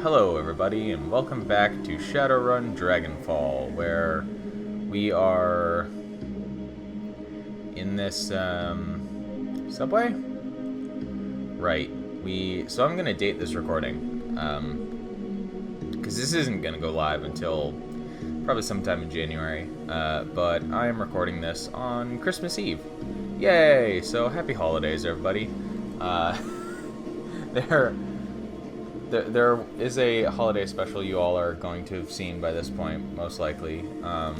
Hello everybody, and welcome back to Shadowrun Dragonfall, where we are in this subway? Right. So I'm gonna date this recording, because this isn't gonna go live until probably sometime in January, but I am recording this on Christmas Eve. Yay! So happy holidays, everybody. There is a holiday special you all are going to have seen by this point, most likely. Yeah,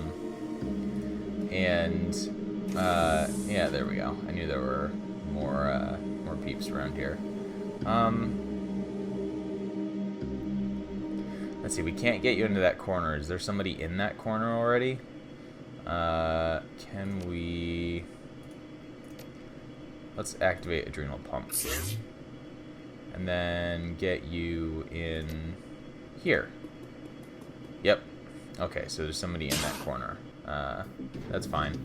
there we go. I knew there were more peeps around here. Let's see, we can't get you into that corner. Is there somebody in that corner already? Can we... Let's activate adrenal pump. And then get you in here. Yep. Okay, so there's somebody in that corner. That's fine.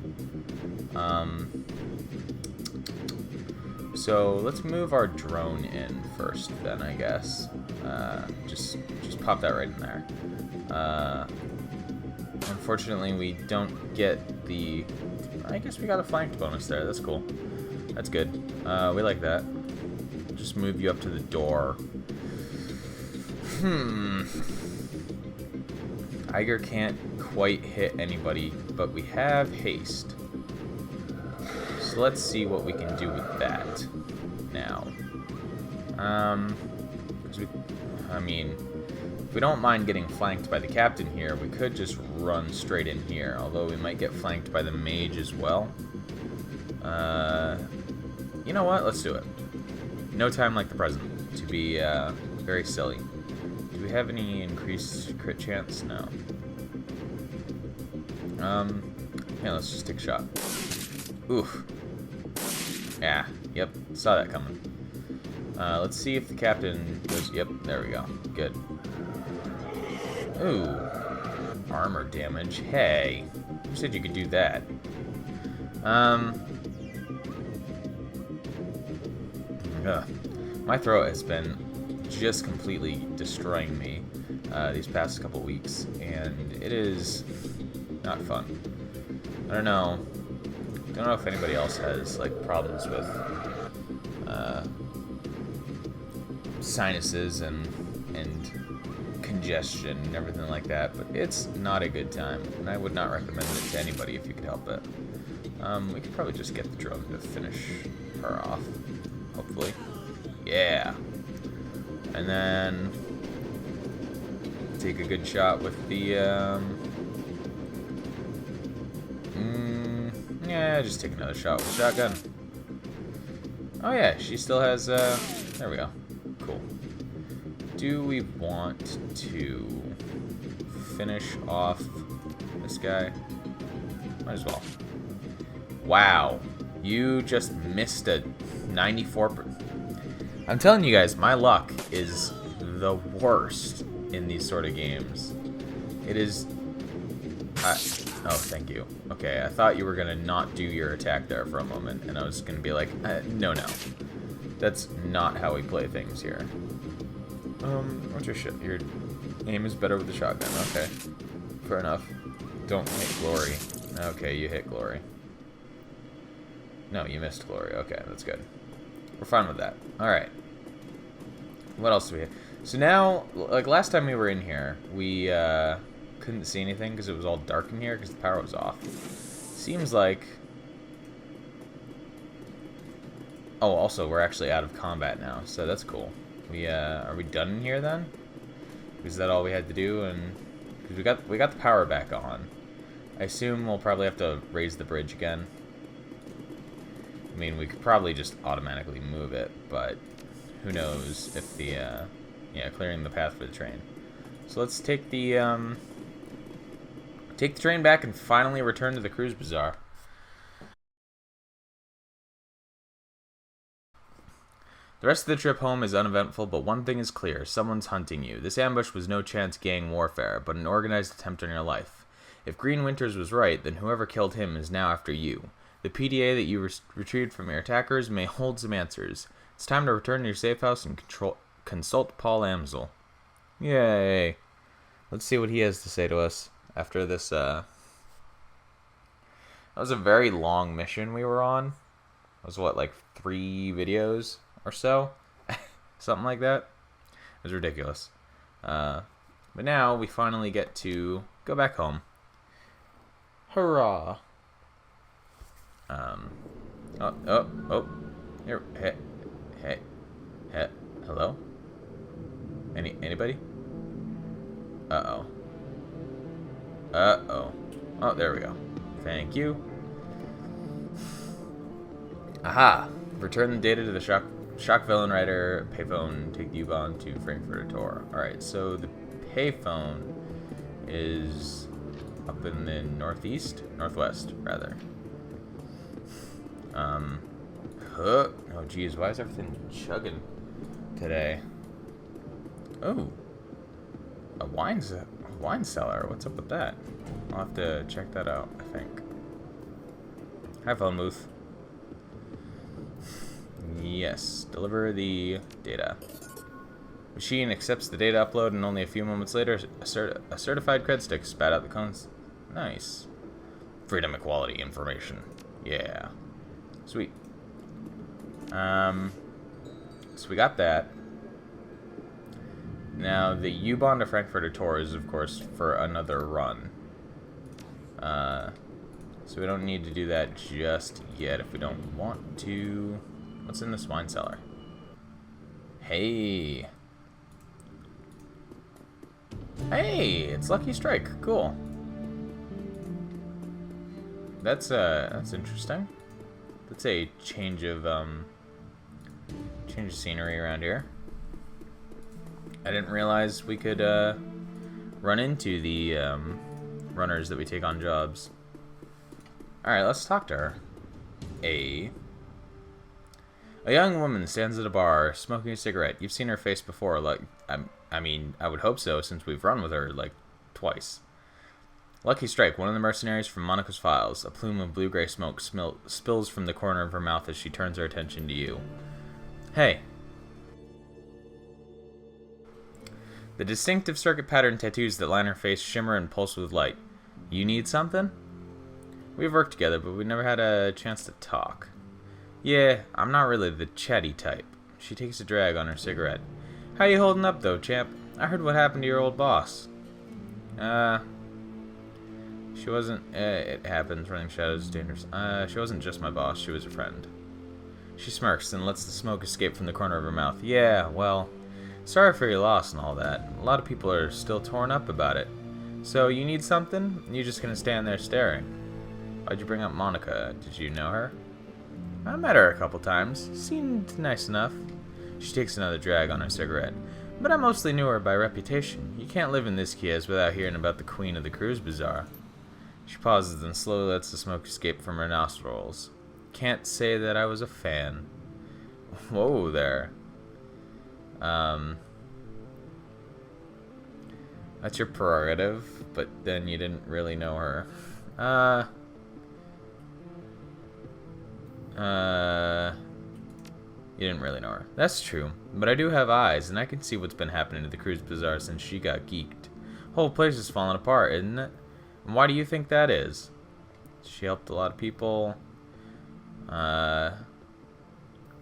So let's move our drone in first, then I guess. Just pop that right in there. Unfortunately, we don't get the. I guess we got a flanked bonus there. That's cool. That's good. We like that. Just move you up to the door. Iger can't quite hit anybody, but we have haste. So let's see what we can do with that now. I mean, if we don't mind getting flanked by the captain here, we could just run straight in here, although we might get flanked by the mage as well. You know what? Let's do it. No time like the present to be very silly. Do we have any increased crit chance? No. Yeah, let's just take a shot. Oof. Yeah, yep, saw that coming. Let's see if the captain goes... Yep, there we go. Good. Ooh. Armor damage. Hey. You said you could do that. My throat has been just completely destroying me these past couple weeks, and it is not fun. I don't know if anybody else has like problems with sinuses and congestion and everything like that, but it's not a good time, and I would not recommend it to anybody if you could help it. We could probably just get the drone to finish her off, hopefully. Yeah. And then take a good shot with the yeah, just take another shot with the shotgun. Oh yeah, she still has there we go. Cool. Do we want to finish off this guy? Might as well. Wow. You just missed a 94%. I'm telling you guys, my luck is the worst in these sort of games. It is... oh, thank you. Okay, I thought you were going to not do your attack there for a moment, and I was going to be like, no. That's not how we play things here. What's your shit? Your aim is better with the shotgun. Okay. Fair enough. Don't hit glory. Okay, you hit glory. No, you missed glory. Okay, that's good. We're fine with that. Alright. What else do we have? So now, like last time we were in here, we couldn't see anything because it was all dark in here because the power was off. Seems like... Oh, also, we're actually out of combat now, so that's cool. Are we done in here then? Is that all we had to do? And because we got the power back on. I assume we'll probably have to raise the bridge again. I mean, we could probably just automatically move it, but who knows if the, yeah, clearing the path for the train. So let's take the train back and finally return to the cruise bazaar. The rest of the trip home is uneventful, but one thing is clear. Someone's hunting you. This ambush was no chance gang warfare, but an organized attempt on your life. If Green Winters was right, then whoever killed him is now after you. The PDA that you retrieved from your attackers may hold some answers. It's time to return to your safe house and consult Paul Amsel. Yay. Let's see what he has to say to us after this. That was a very long mission we were on. It was what, like 3 videos or so? Something like that. It was ridiculous. But now we finally get to go back home. Hurrah! Oh. Here, hey, hello? Anybody? Uh-oh. Oh, there we go. Thank you. Aha! Return the data to the shock villain rider payphone. Take the U-Bahn to Frankfurt Tor. Alright, so the payphone is up in the northwest, rather. Oh geez, why is everything chugging today? Oh, a wine cellar. What's up with that? I'll have to check that out, I think. Hi, phone booth. Yes, deliver the data. Machine accepts the data upload, and only a few moments later, a certified cred stick spat out the cones. Nice. Freedom, equality, information. Yeah. Sweet. So we got that. Now, the U-Bahn to Frankfurter Tor is, of course, for another run. So we don't need to do that just yet if we don't want to. What's in this wine cellar? Hey! Hey! It's Lucky Strike. Cool. That's interesting. That's a change of scenery around here. I didn't realize we could run into the runners that we take on jobs. Alright, let's talk to her. A young woman stands at a bar, smoking a cigarette. You've seen her face before, like, I mean, I would hope so, since we've run with her, like, twice. Lucky Strike, one of the mercenaries from Monica's files. A plume of blue-gray smoke spills from the corner of her mouth as she turns her attention to you. Hey. The distinctive circuit pattern tattoos that line her face shimmer and pulse with light. You need something? We've worked together, but we never had a chance to talk. Yeah, I'm not really the chatty type. She takes a drag on her cigarette. How you holding up, though, champ? I heard what happened to your old boss. She wasn't... it happens. Running shadows is dangerous. She wasn't just my boss. She was a friend. She smirks and lets the smoke escape from the corner of her mouth. Yeah, well, sorry for your loss and all that. A lot of people are still torn up about it. So, you need something? You're just gonna stand there staring. Why'd you bring up Monica? Did you know her? I met her a couple times. Seemed nice enough. She takes another drag on her cigarette. But I mostly knew her by reputation. You can't live in this Kies without hearing about the Queen of the Cruise Bazaar. She pauses and slowly lets the smoke escape from her nostrils. Can't say that I was a fan. Whoa there. That's your prerogative, but then you didn't really know her. You didn't really know her. That's true, but I do have eyes, and I can see what's been happening to the Cruise Bazaar since she got geeked. Whole place is falling apart, isn't it? And why do you think that is? She helped a lot of people. Now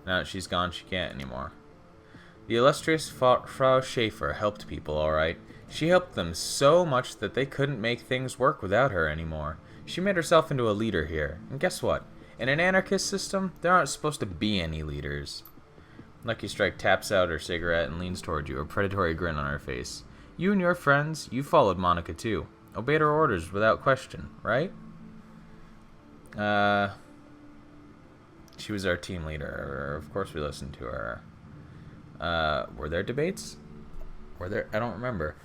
that she's gone, she can't anymore. The illustrious Frau Schaefer helped people, alright. She helped them so much that they couldn't make things work without her anymore. She made herself into a leader here. And guess what? In an anarchist system, there aren't supposed to be any leaders. Lucky Strike taps out her cigarette and leans toward you, a predatory grin on her face. You and your friends, you followed Monica too. Obeyed her orders without question, right? She was our team leader. Of course we listened to her. Were there debates? Were there? I don't remember.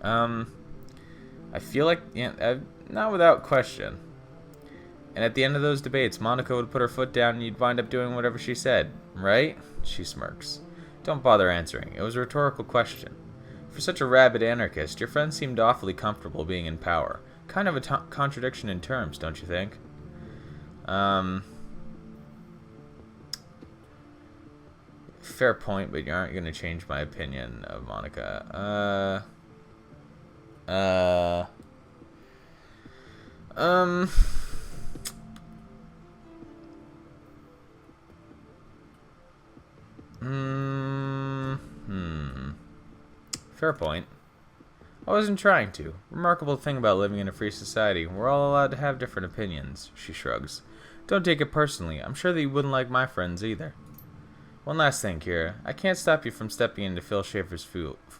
I feel like, yeah, not without question. And at the end of those debates, Monica would put her foot down and you'd wind up doing whatever she said, right? She smirks. Don't bother answering. It was a rhetorical question. For such a rabid anarchist, your friend seemed awfully comfortable being in power. Kind of a contradiction in terms, don't you think? fair point, but you aren't going to change my opinion of Monica. Um... Fair point. I wasn't trying to. Remarkable thing about living in a free society. We're all allowed to have different opinions, she shrugs. Don't take it personally. I'm sure that you wouldn't like my friends either. One last thing, Kira. I can't stop you from stepping into Phil Schaefer's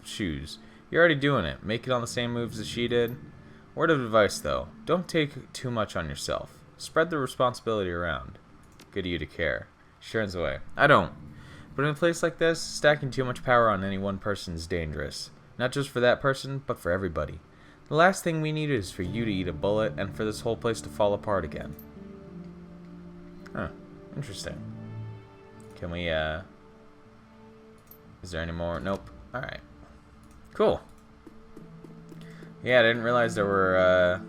shoes. You're already doing it, making all the same moves as she did. Word of advice, though. Don't take too much on yourself. Spread the responsibility around. Good of you to care. She turns away. I don't. But in a place like this, stacking too much power on any one person is dangerous. Not just for that person, but for everybody. The last thing we need is for you to eat a bullet and for this whole place to fall apart again. Huh. Interesting. Can we, Is there any more? Nope. Alright. Cool. Yeah, I didn't realize there were,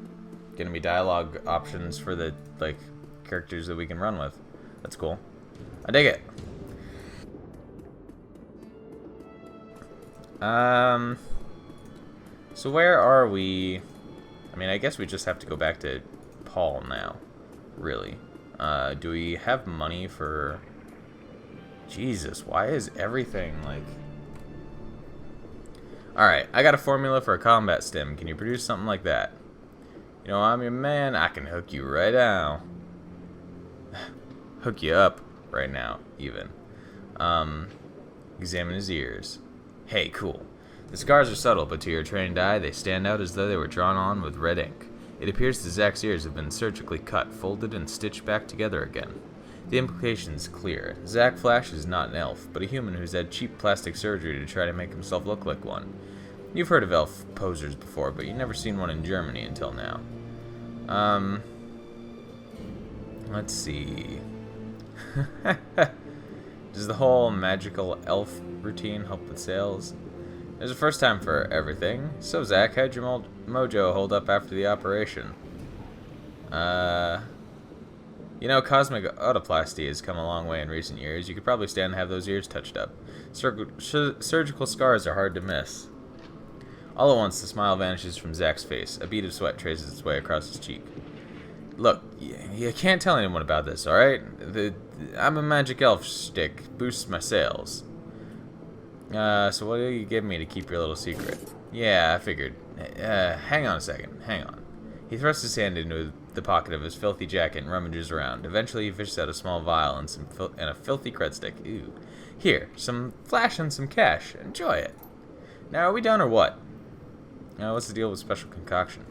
gonna be dialogue options for the, like, characters that we can run with. That's cool. I dig it. So where are we? I mean, I guess we just have to go back to Paul now, really. Do we have money for... Jesus, why is everything, like... Alright, I got a formula for a combat stim. Can you produce something like that? You know, I'm your man. I can hook you right now. Hook you up right now, even. Examine his ears. Hey, cool. The scars are subtle, but to your trained eye, they stand out as though they were drawn on with red ink. It appears that Zach's ears have been surgically cut, folded, and stitched back together again. The implication's clear. Zach Flash is not an elf, but a human who's had cheap plastic surgery to try to make himself look like one. You've heard of elf posers before, but you've never seen one in Germany until now. Let's see. Does the whole magical elf routine help with sales? There's a first time for everything. So, Zach, how'd your mojo hold up after the operation? You know, cosmic autoplasty has come a long way in recent years. You could probably stand to have those ears touched up. Surgical scars are hard to miss. All at once, the smile vanishes from Zach's face. A bead of sweat traces its way across his cheek. Look, you can't tell anyone about this, alright? I'm a magic elf shtick. Boosts my sales. So what do you give me to keep your little secret? Yeah, I figured. Hang on a second. Hang on. He thrusts his hand into the pocket of his filthy jacket and rummages around. Eventually, he fishes out a small vial and a filthy cred stick. Ew. Here, some flash and some cash. Enjoy it. Now, are we done or what? What's the deal with special concoction?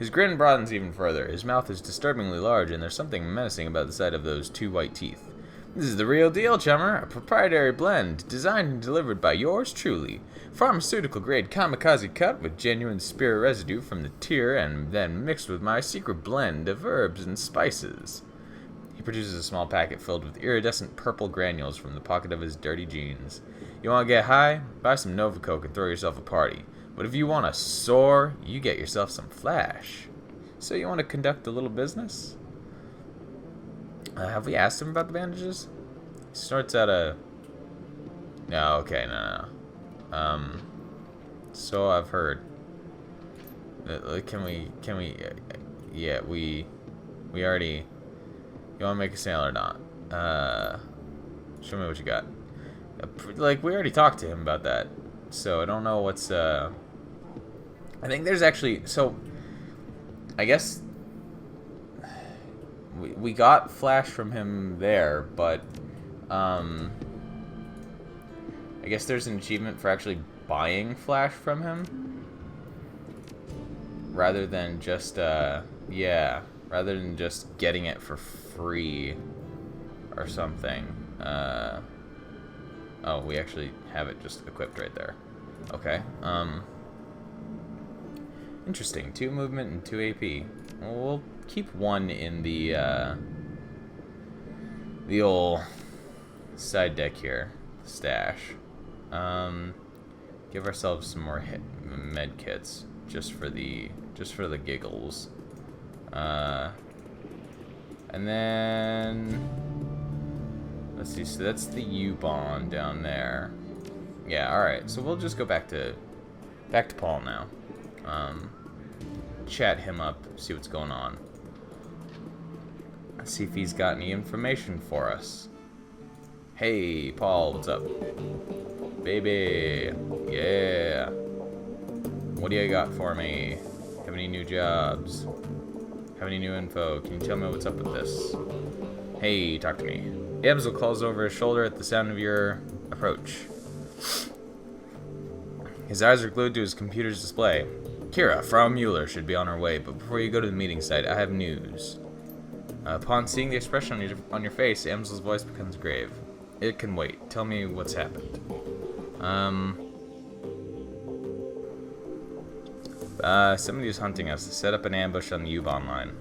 His grin broadens even further. His mouth is disturbingly large, and there's something menacing about the sight of those two white teeth. This is the real deal, chummer. A proprietary blend, designed and delivered by yours truly. Pharmaceutical-grade kamikaze cut with genuine spirit residue from the tear, and then mixed with my secret blend of herbs and spices. He produces a small packet filled with iridescent purple granules from the pocket of his dirty jeans. You want to get high? Buy some Nova Coke and throw yourself a party. But if you want to soar, you get yourself some flash. So you want to conduct a little business? Have we asked him about the bandages? He snorts out a... No, okay, no. So I've heard. Can we, yeah, we already... You want to make a sale or not? Show me what you got. Like, we already talked to him about that. So I don't know what's, I think there's actually, so, I guess, we got Flash from him there, but, I guess there's an achievement for actually buying Flash from him, rather than just, yeah, rather than just getting it for free, or something. Oh, we actually have it just equipped right there. Okay, interesting. 2 movement and 2 AP. Well, we'll keep 1 in the old side deck here, stash. Give ourselves some more med kits just for the giggles. And then Let's see, so that's the U-Bond down there. Yeah, alright, so we'll just go back to Paul now. Chat him up, see what's going on. Let's see if he's got any information for us. Hey, Paul, what's up? Baby, yeah. What do you got for me? Have any new jobs? Have any new info? Can you tell me what's up with this? Hey, talk to me. Amsel calls over his shoulder at the sound of your approach. His eyes are glued to his computer's display. Kira, Frau Mueller should be on her way, but before you go to the meeting site, I have news. Upon seeing the expression on your face, Amsel's voice becomes grave. It can wait. Tell me what's happened. Somebody was hunting us to set up an ambush on the U-Bahn line.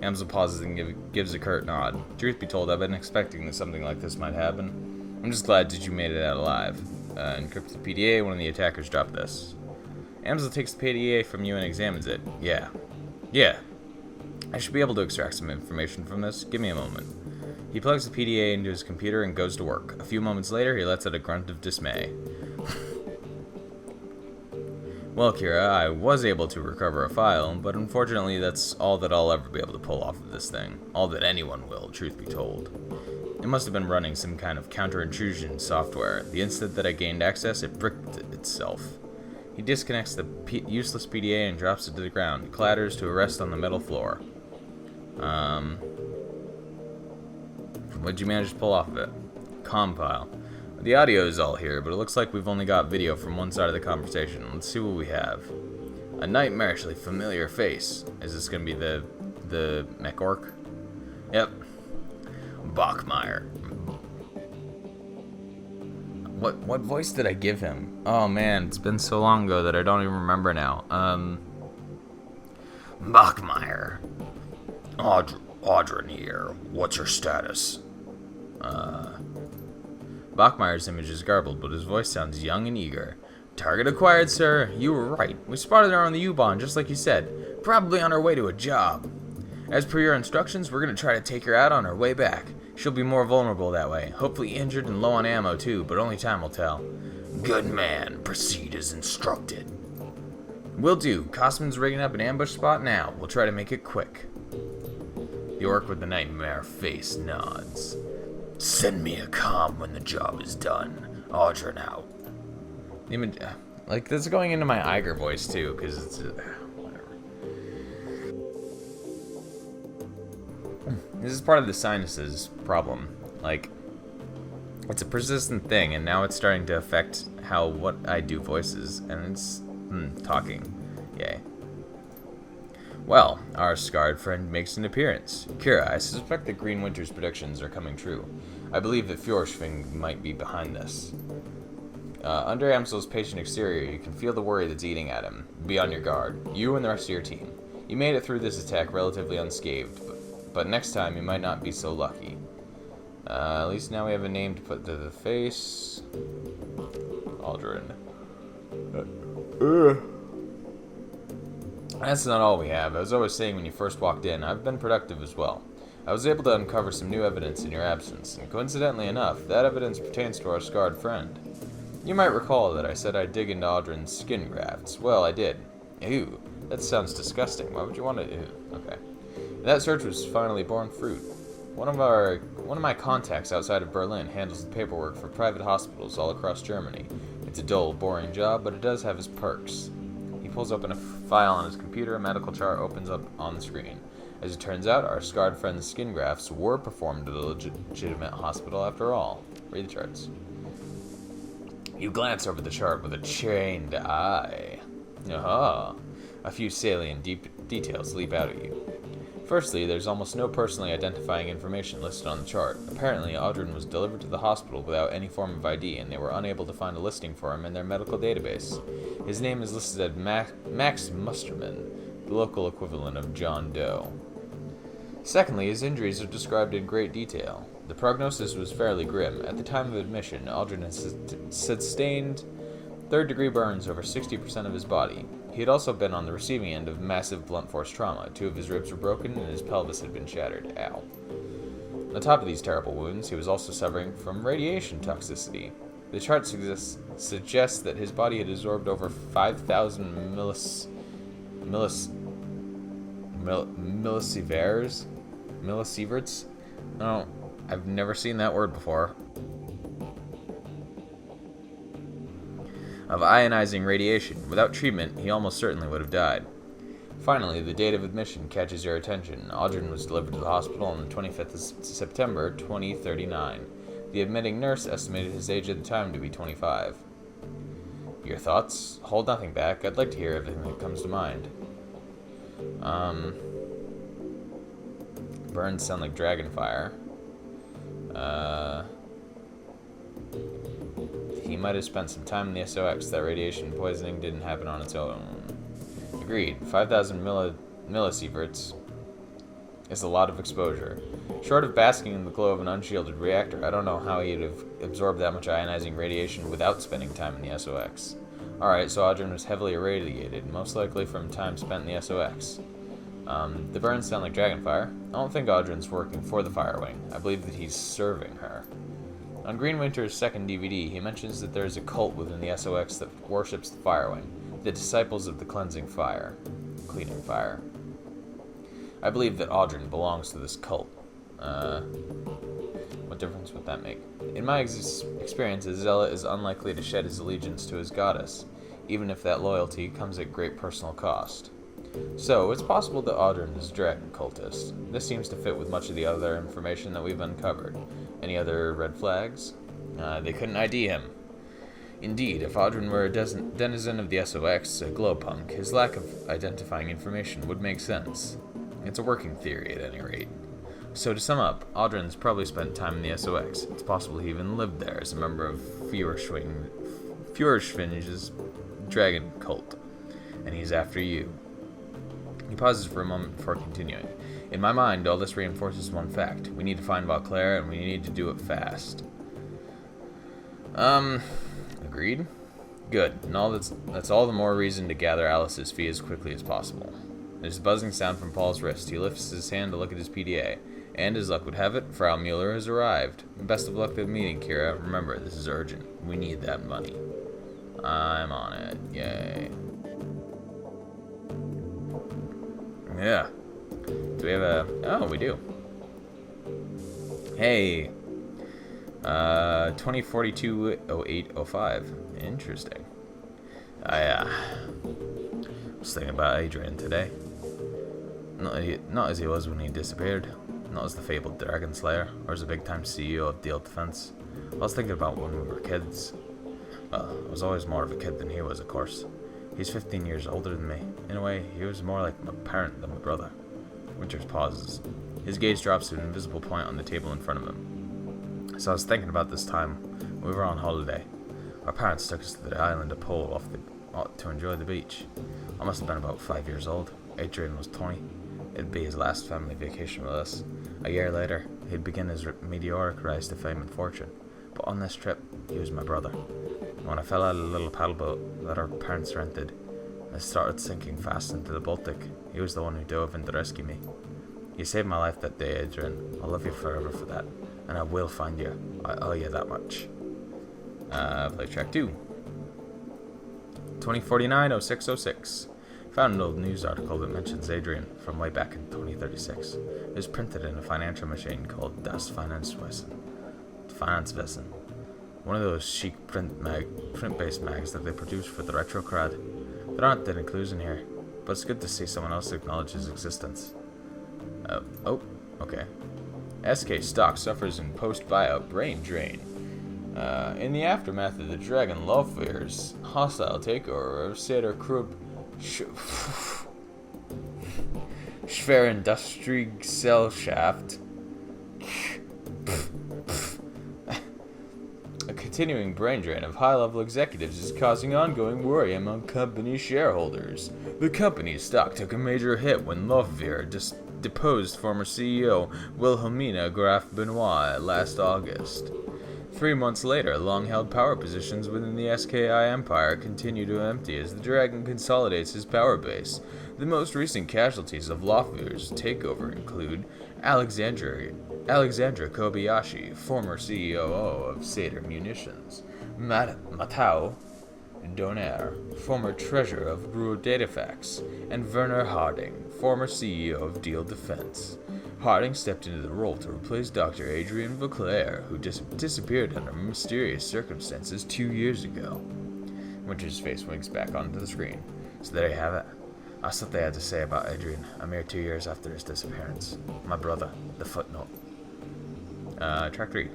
Amsel pauses and gives a curt nod. Truth be told, I've been expecting that something like this might happen. I'm just glad that you made it out alive. Encrypt the PDA, one of the attackers dropped this. Amsel takes the PDA from you and examines it. Yeah. I should be able to extract some information from this. Give me a moment. He plugs the PDA into his computer and goes to work. A few moments later, he lets out a grunt of dismay. Well, Kira, I was able to recover a file, but unfortunately that's all that I'll ever be able to pull off of this thing. All that anyone will, truth be told. It must have been running some kind of counter-intrusion software. The instant that I gained access, it bricked itself. He disconnects the useless PDA and drops it to the ground. It clatters to a rest on the metal floor. What'd you manage to pull off of it? Compile. The audio is all here, but it looks like we've only got video from one side of the conversation. Let's see what we have. A nightmarishly familiar face. Is this gonna be the mech orc? Yep. Bachmeyer. What voice did I give him? Oh man, it's been so long ago that I don't even remember now. Bachmeyer. Adrian here. What's your status? Bachmeyer's image is garbled, but his voice sounds young and eager. Target acquired, sir. You were right. We spotted her on the U-Bahn, just like you said. Probably on her way to a job. As per your instructions, we're going to try to take her out on her way back. She'll be more vulnerable that way. Hopefully injured and low on ammo, too, but only time will tell. Good man. Proceed as instructed. Will do. Cosman's rigging up an ambush spot now. We'll try to make it quick. The orc with the nightmare face nods. Send me a comm when the job is done. Adrian out. Image, like, this is going into my Iger voice, too, because it's... whatever. This is part of the sinuses problem. Like, it's a persistent thing, and now it's starting to affect what I do voices, and it's... talking. Yay. Well, our scarred friend makes an appearance. Kira, I suspect that Green Winter's predictions are coming true. I believe that Fjorschving might be behind this. Under Amsel's patient exterior, you can feel the worry that's eating at him. Be on your guard. You and the rest of your team. You made it through this attack relatively unscathed, but next time you might not be so lucky. At least now we have a name to put to the face. Aldrin. That's not all we have. As I was saying when you first walked in, I've been productive as well. I was able to uncover some new evidence in your absence, and coincidentally enough, that evidence pertains to our scarred friend. You might recall that I said I'd dig into Aldrin's skin grafts. Well, I did. Ew, that sounds disgusting. Why would you want to? Ew. Okay. That search was finally borne fruit. One of my contacts outside of Berlin handles the paperwork for private hospitals all across Germany. It's a dull, boring job, but it does have its perks. He pulls open a file on his computer. A medical chart opens up on the screen. As it turns out, our scarred friend's skin grafts were performed at a legitimate hospital after all. Read the charts. You glance over the chart with a trained eye. Aha! A few salient details leap out at you. Firstly, there's almost no personally identifying information listed on the chart. Apparently, Adrian was delivered to the hospital without any form of ID, and they were unable to find a listing for him in their medical database. His name is listed as Max Musterman, the local equivalent of John Doe. Secondly, his injuries are described in great detail. The prognosis was fairly grim. At the time of admission, Aldrin had sustained third-degree burns over 60% of his body. He had also been on the receiving end of massive blunt force trauma. 2 of his ribs were broken and his pelvis had been shattered. Ow. On top of these terrible wounds, he was also suffering from radiation toxicity. The chart suggests that his body had absorbed over 5,000 millisieverts? No, I've never seen that word before. Of ionizing radiation. Without treatment, he almost certainly would have died. Finally, the date of admission catches your attention. Adrian was delivered to the hospital on the 25th of September, 2039. The admitting nurse estimated his age at the time to be 25. Your thoughts? Hold nothing back. I'd like to hear everything that comes to mind. Burns sound like Dragonfire. He might have spent some time in the SOX. That radiation poisoning didn't happen on its own. Agreed. 5,000 millisieverts is a lot of exposure. Short of basking in the glow of an unshielded reactor, I don't know how he'd have absorbed that much ionizing radiation without spending time in the SOX. Alright, so Adrian was heavily irradiated, most likely from time spent in the SOX. The burns sound like Dragonfire. I don't think Adrian's working for the Firewing. I believe that he's serving her. On Greenwinter's second DVD, he mentions that there is a cult within the SOX that worships the Firewing, the Disciples of the Cleansing Fire. Cleaning Fire. I believe that Adrian belongs to this cult. What difference would that make? In my experience, a zealot is unlikely to shed his allegiance to his goddess, even if that loyalty comes at great personal cost. So, it's possible that Adrian is a dragon cultist. This seems to fit with much of the other information that we've uncovered. Any other red flags? They couldn't ID him. Indeed, if Adrian were a denizen of the SOX, a glowpunk, his lack of identifying information would make sense. It's a working theory, at any rate. So to sum up, Adrian's probably spent time in the SOX. It's possible he even lived there as a member of Feuerschwing's dragon cult. And he's after you. He pauses for a moment before continuing. In my mind, all this reinforces one fact. We need to find Vauclair, and we need to do it fast. Agreed? Good. And that's all the more reason to gather Alice's fee as quickly as possible. There's a buzzing sound from Paul's wrist. He lifts his hand to look at his PDA. And as luck would have it, Frau Mueller has arrived. Best of luck with the meeting, Kira. Remember, this is urgent. We need that money. I'm on it. Yay. Yeah. Do we have a... Oh, we do. Hey. 2042-0805. Interesting. I was thinking about Adrian today. Not as he was when he disappeared. Not as the fabled Dragon Slayer, or as a big-time CEO of Deal Defense. I was thinking about when we were kids. Well, I was always more of a kid than he was, of course. He's 15 years older than me. In a way, he was more like my parent than my brother. Winters pauses. His gaze drops to an invisible point on the table in front of him. So I was thinking about this time when we were on holiday. Our parents took us to the island of Pole to enjoy the beach. I must have been about 5 years old. Adrian was 20. It'd be his last family vacation with us. A year later, he'd begin his meteoric rise to fame and fortune. But on this trip, he was my brother. When I fell out of the little paddle boat that our parents rented, I started sinking fast into the Baltic. He was the one who dove in to rescue me. You saved my life that day, Adrian. I'll love you forever for that. And I will find you. I owe you that much. Play track 2. 2049-0606. Found an old news article that mentions Adrian from way back in 2036. It was printed in a financial machine called Das Finanzwesen. One of those chic print-based mags that they produce for the retro crowd. There aren't any clues in here, but it's good to see someone else acknowledge his existence. Okay. SK stock suffers in post-buyout brain drain. In the aftermath of the Dragon Lawfare's hostile takeover of Seder Krupp Schwerindustriegesellschaft, a continuing brain drain of high-level executives is causing ongoing worry among company shareholders. The company's stock took a major hit when Lawfare deposed former CEO Wilhelmina Graf Benoit last August. 3 months later, long-held power positions within the SKI empire continue to empty as the Dragon consolidates his power base. The most recent casualties of Lawfare's takeover include Alexandria Alexandra Kobayashi, former COO of Seder Munitions. Madame Matau Donaire, former treasurer of Brewer Datafax, and Werner Harding, former CEO of Deal Defense. Harding stepped into the role to replace Dr. Adrian Vauclair, who disappeared under mysterious circumstances 2 years ago. Winter's face winks back onto the screen. So there you have it. That's what they had to say about Adrian, a mere 2 years after his disappearance. My brother, the footnote. Track 3.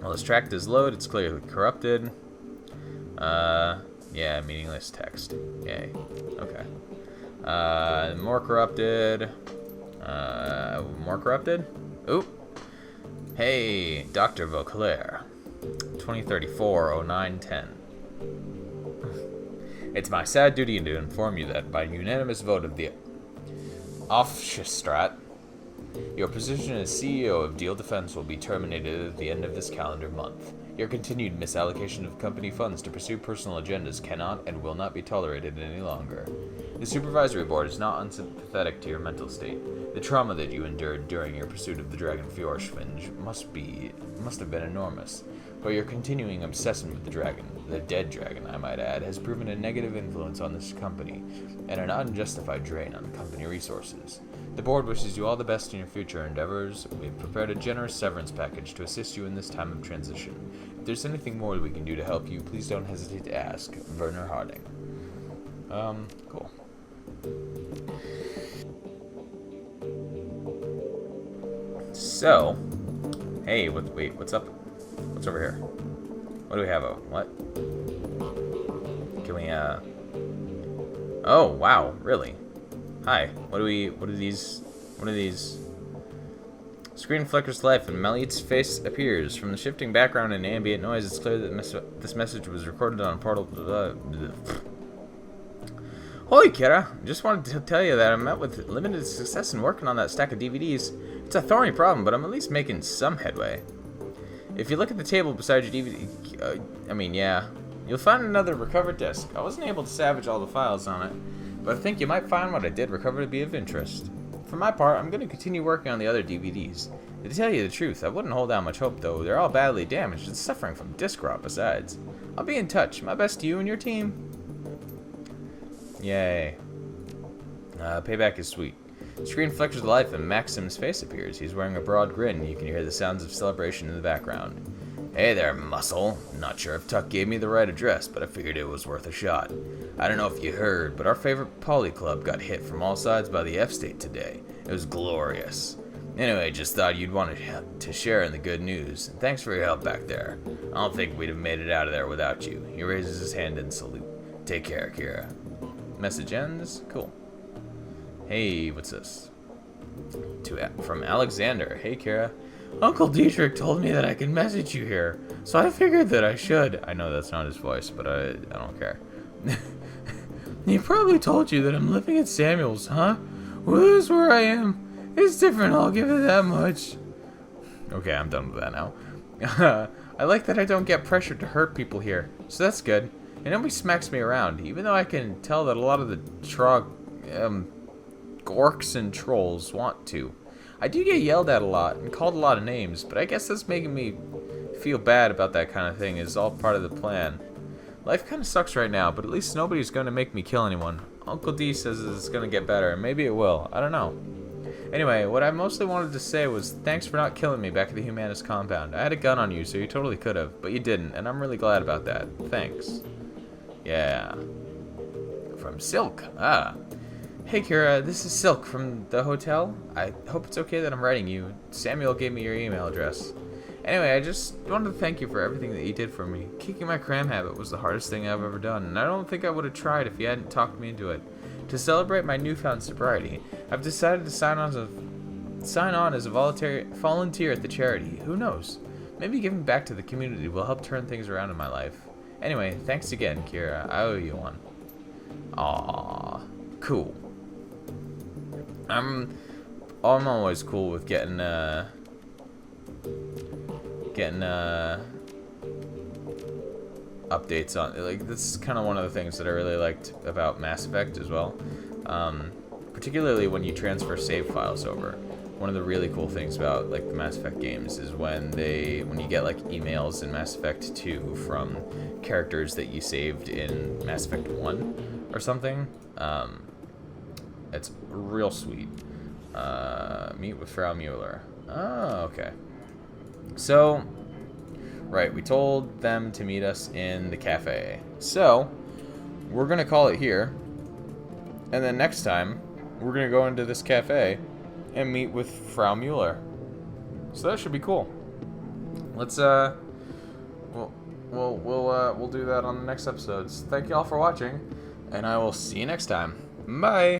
While this track does load, it's clearly corrupted. Yeah, meaningless text. Yay. Okay. More corrupted. More corrupted? Oop. Hey, Dr. Vauclair. 2034-09-10. It's my sad duty to inform you that by unanimous vote of the Aufsichtsrat, your position as CEO of Deal Defense will be terminated at the end of this calendar month. Your continued misallocation of company funds to pursue personal agendas cannot and will not be tolerated any longer. The Supervisory Board is not unsympathetic to your mental state. The trauma that you endured during your pursuit of the Dragonfall must have been enormous. But your continuing obsession with the dragon, the dead dragon I might add, has proven a negative influence on this company, and an unjustified drain on company resources. The board wishes you all the best in your future endeavors. We have prepared a generous severance package to assist you in this time of transition. If there's anything more that we can do to help you, please don't hesitate to ask. Werner Harding. Cool. So, hey, wait, what's up? What's over here? What do we have? What? Can we, Oh, wow, really? Hi, what are these? Screen flickers to life and Malit's face appears. From the shifting background and ambient noise, it's clear that this message was recorded on a portal. Holy Kira, just wanted to tell you that I met with limited success in working on that stack of DVDs. It's a thorny problem, but I'm at least making some headway. If you look at the table beside your DVD, you'll find another recovered disc. I wasn't able to salvage all the files on it, but I think you might find what I did recover to be of interest. For my part, I'm going to continue working on the other DVDs. To tell you the truth, I wouldn't hold out much hope, though. They're all badly damaged and suffering from disc rot besides. I'll be in touch. My best to you and your team. Yay. Payback is sweet. Screen flickers to life and Maxim's face appears. He's wearing a broad grin. You can hear the sounds of celebration in the background. Hey there, muscle. Not sure if Tuck gave me the right address, but I figured it was worth a shot. I don't know if you heard, but our favorite poly club got hit from all sides by the F-State today. It was glorious. Anyway, just thought you'd want to share in the good news. And thanks for your help back there. I don't think we'd have made it out of there without you. He raises his hand in salute. Take care, Kira. Message ends. Cool. Hey, what's this? From Alexander. Hey, Kira. Uncle Dietrich told me that I could message you here, so I figured that I should. I know that's not his voice, but I don't care. He probably told you that I'm living at Samuel's, huh? Well, this is where I am. It's different, I'll give it that much. Okay, I'm done with that now. I like that I don't get pressured to hurt people here, so that's good. And nobody smacks me around, even though I can tell that a lot of the orcs and trolls want to. I do get yelled at a lot and called a lot of names, but I guess that's making me feel bad about that kind of thing is all part of the plan. Life kind of sucks right now, but at least nobody's going to make me kill anyone. Uncle D says it's going to get better, and maybe it will. I don't know. Anyway, what I mostly wanted to say was thanks for not killing me back at the Humanist compound. I had a gun on you, so you totally could have, but you didn't, and I'm really glad about that. Thanks. Yeah. From Silk. Ah. Hey Kira, this is Silk from the hotel. I hope it's okay that I'm writing you. Samuel gave me your email address. Anyway, I just wanted to thank you for everything that you did for me. Kicking my cram habit was the hardest thing I've ever done, and I don't think I would have tried if you hadn't talked me into it. To celebrate my newfound sobriety, I've decided to sign on as a volunteer at the charity. Who knows? Maybe giving back to the community will help turn things around in my life. Anyway, thanks again, Kira. I owe you one. Aww. Cool. I'm always cool with getting updates on, like, this is kind of one of the things that I really liked about Mass Effect as well, particularly when you transfer save files over. one of the really cool things about like the Mass Effect games is when you get like emails in Mass Effect 2 from characters that you saved in Mass Effect 1 or something. It's real sweet. Meet with Frau Mueller. Oh, okay. So, right, we told them to meet us in the cafe. So, we're gonna call it here, and then next time we're gonna go into this cafe and meet with Frau Mueller. So that should be cool. Let's we'll do that on the next episodes. Thank you all for watching, and I will see you next time. Bye.